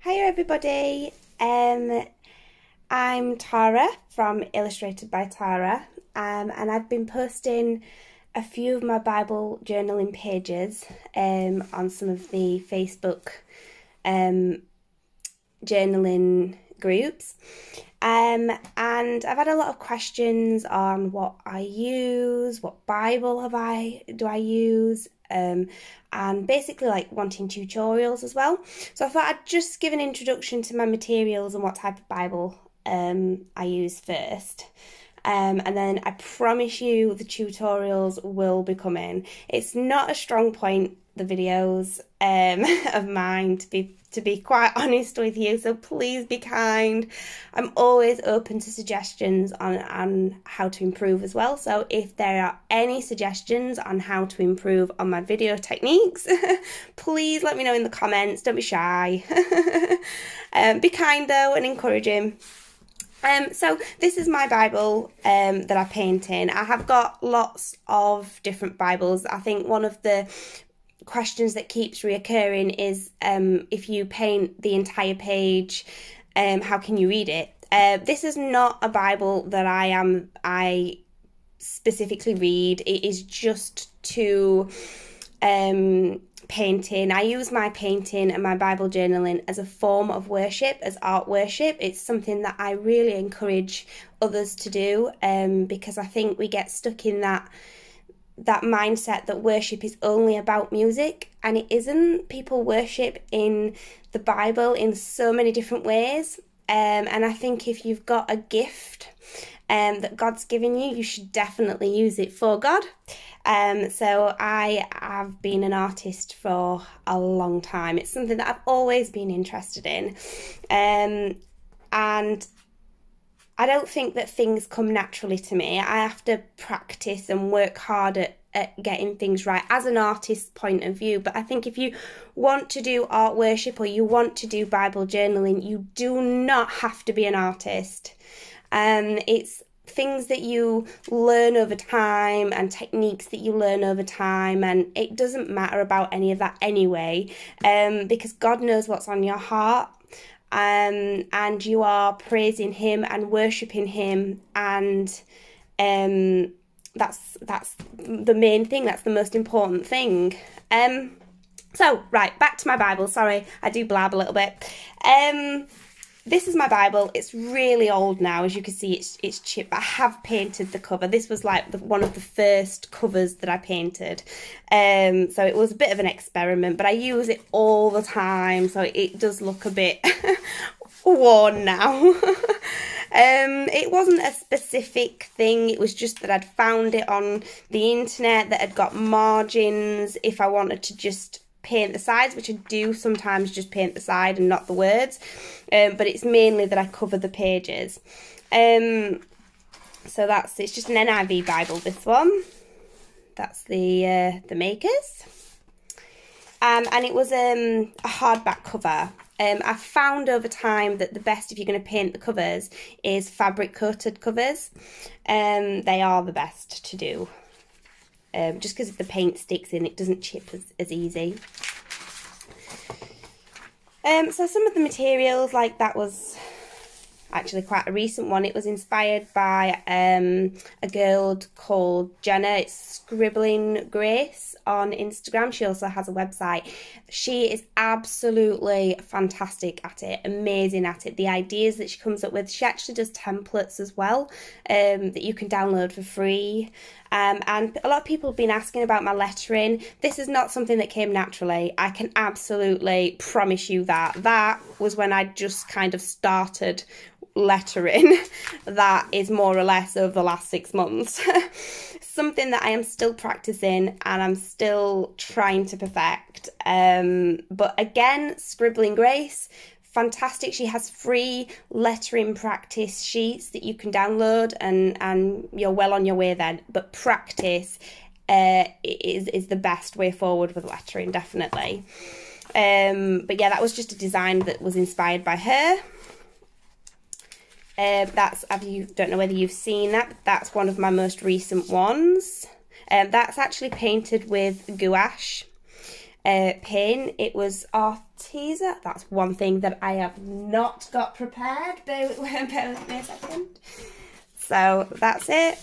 Hiya everybody, I'm Tara from Illustrated by Tara, and I've been posting a few of my Bible journaling pages on some of the Facebook journaling groups, and I've had a lot of questions on what I use, what Bible do I use, and basically like wanting tutorials as well. So I thought I'd just give an introduction to my materials and what type of Bible I use first. And then I promise you the tutorials will be coming. It's not a strong point, the videos of mine, to be quite honest with you, so please be kind. I'm always open to suggestions on how to improve as well, so if there are any suggestions on how to improve on my video techniques, please let me know in the comments. Don't be shy. Be kind though and encouraging. So this is my Bible that I paint in. I have got lots of different Bibles. I think one of the questions that keeps reoccurring is if you paint the entire page, how can you read it? This is not a Bible that I specifically read. It is just to painting. I use my painting and my Bible journaling as a form of worship, as art worship. It's something that I really encourage others to do, because I think we get stuck in that mindset that worship is only about music, and it isn't. People worship in the Bible in so many different ways, and I think if you've got a gift that God's given you, you should definitely use it for God. So I have been an artist for a long time. It's something that I've always been interested in, and I don't think that things come naturally to me. I have to practice and work hard at getting things right as an artist's point of view. But I think if you want to do art worship or you want to do Bible journaling, you do not have to be an artist. It's things that you learn over time and techniques that you learn over time, and it doesn't matter about any of that anyway, because God knows what's on your heart. And you are praising him and worshipping him, and that's the main thing. That's the most important thing. So right, back to my Bible. Sorry, I do blab a little bit. This is my Bible. It's really old now, as you can see. It's chipped. I have painted the cover. This was like one of the first covers that I painted. So it was a bit of an experiment, but I use it all the time, so it does look a bit worn now. It wasn't a specific thing. It was just that I'd found it on the internet that had got margins if I wanted to just paint the sides, which I do sometimes just paint the side and not the words, but it's mainly that I cover the pages. So it's just an NIV Bible, this one. That's the makers, and it was a hardback cover. I've found over time that the best, if you're going to paint the covers, is fabric coated covers. They are the best to do. Just because the paint sticks in, it doesn't chip as easy. So some of the materials, like that was actually quite a recent one. It was inspired by a girl called Jenna. It's Scribbling Grace on Instagram. She also has a website. She is absolutely fantastic at it, amazing at it. The ideas that she comes up with, she actually does templates as well, that you can download for free. And a lot of people have been asking about my lettering. This is not something that came naturally. I can absolutely promise you that. That was when I just kind of started lettering. That is more or less over the last 6 months. Something that I am still practicing and I'm still trying to perfect. But again, Scribbling Grace, fantastic. She has free lettering practice sheets that you can download, and you're well on your way then. But practice is the best way forward with lettering, definitely. But yeah, that was just a design that was inspired by her. Don't know whether you've seen that, but that's one of my most recent ones. That's actually painted with gouache. pin. It was Arteza. That's one thing that I have not got prepared. Bear with me a second. So that's it.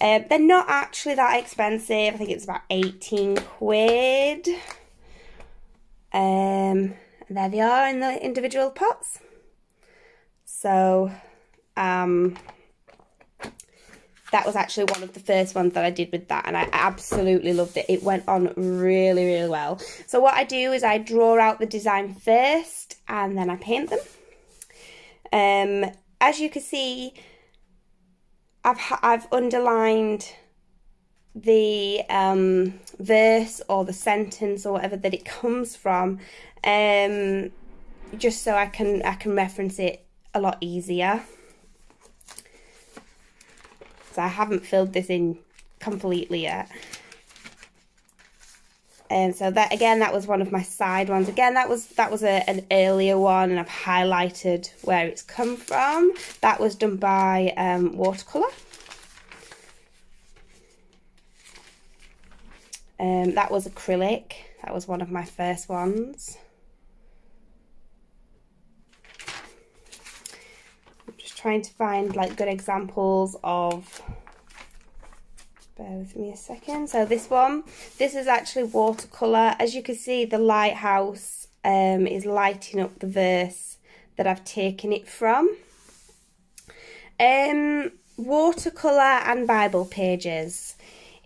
They're not actually that expensive. I think it's about 18 quid. And there they are in the individual pots. So, that was actually one of the first ones that I did with that, and I absolutely loved it. It went on really, really well. So what I do is I draw out the design first, and then I paint them. As you can see, I've underlined the verse or the sentence or whatever that it comes from, just so I can reference it a lot easier. So I haven't filled this in completely yet. And so that, again, that was one of my side ones. Again, that was an earlier one, and I've highlighted where it's come from. That was done by watercolour. That was acrylic. That was one of my first ones. I'm just trying to find like good examples of, bear with me a second. So this one, this is actually watercolour. As you can see, the lighthouse is lighting up the verse that I've taken it from. Watercolour and Bible pages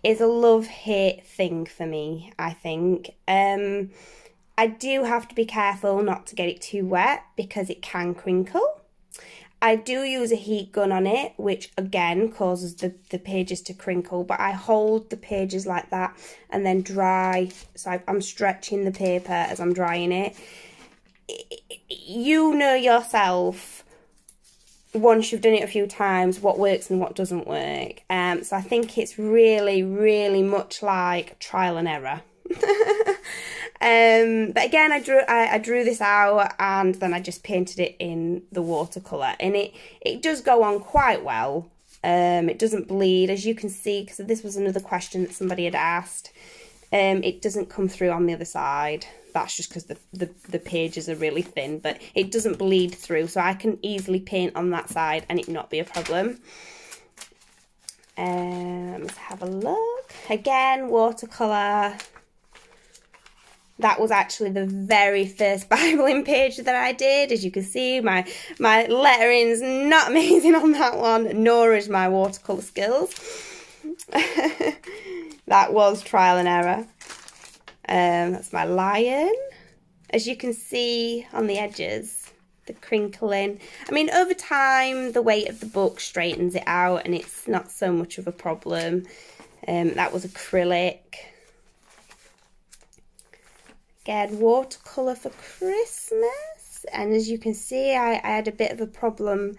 is a love-hate thing for me, I think. I do have to be careful not to get it too wet because it can crinkle. I do use a heat gun on it, which again causes the pages to crinkle, but I hold the pages like that and then dry. So I'm stretching the paper as I'm drying it. You know yourself, once you've done it a few times, what works and what doesn't work. So I think it's really, really much like trial and error. But again, I drew this out, and then I just painted it in the watercolour, and it does go on quite well. It doesn't bleed, as you can see, because this was another question that somebody had asked. It doesn't come through on the other side. That's just because the pages are really thin, but it doesn't bleed through, so I can easily paint on that side and it not be a problem. Let's have a look. Again, watercolour. That was actually the very first Bibling page that I did. As you can see, my lettering's not amazing on that one, nor is my watercolour skills. That was trial and error. That's my lion. As you can see on the edges, the crinkling. I mean, over time, the weight of the book straightens it out, and it's not so much of a problem. That was acrylic. Again, watercolour for Christmas. And as you can see, I had a bit of a problem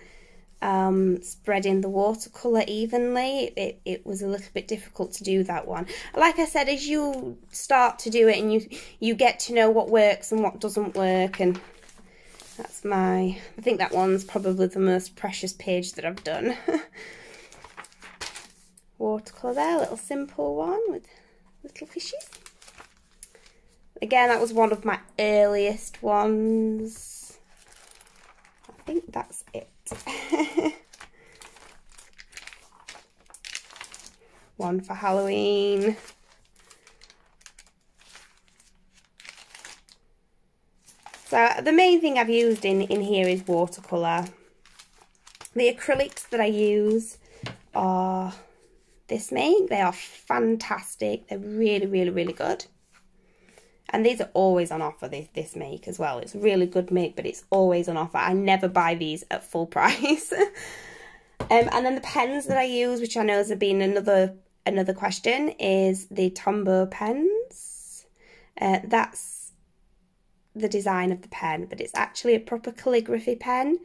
spreading the watercolour evenly. It was a little bit difficult to do that one. Like I said, as you start to do it and you get to know what works and what doesn't work, and that's I think that one's probably the most precious page that I've done. Watercolour there, a little simple one with little fishes. Again, that was one of my earliest ones. I think that's it. One for Halloween. So the main thing I've used in here is watercolour. The acrylics that I use are this make. They are fantastic. They're really, really, really good. And these are always on offer, this make as well. It's a really good make, but it's always on offer. I never buy these at full price. And then the pens that I use, which I know has been another question, is the Tombow pens. That's the design of the pen, but it's actually a proper calligraphy pen.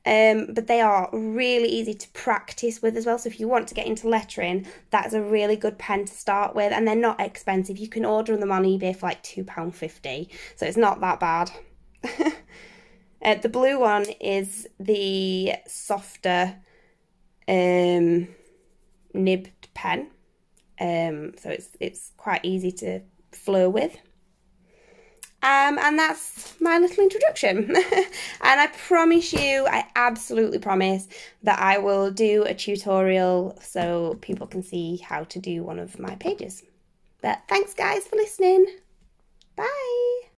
But they are really easy to practice with as well. So if you want to get into lettering, that's a really good pen to start with. And they're not expensive. You can order them on eBay for like £2.50. So it's not that bad. The blue one is the softer nibbed pen. So it's quite easy to flow with. And that's my little introduction. And I promise you, I absolutely promise that I will do a tutorial so people can see how to do one of my pages. But thanks guys for listening. Bye.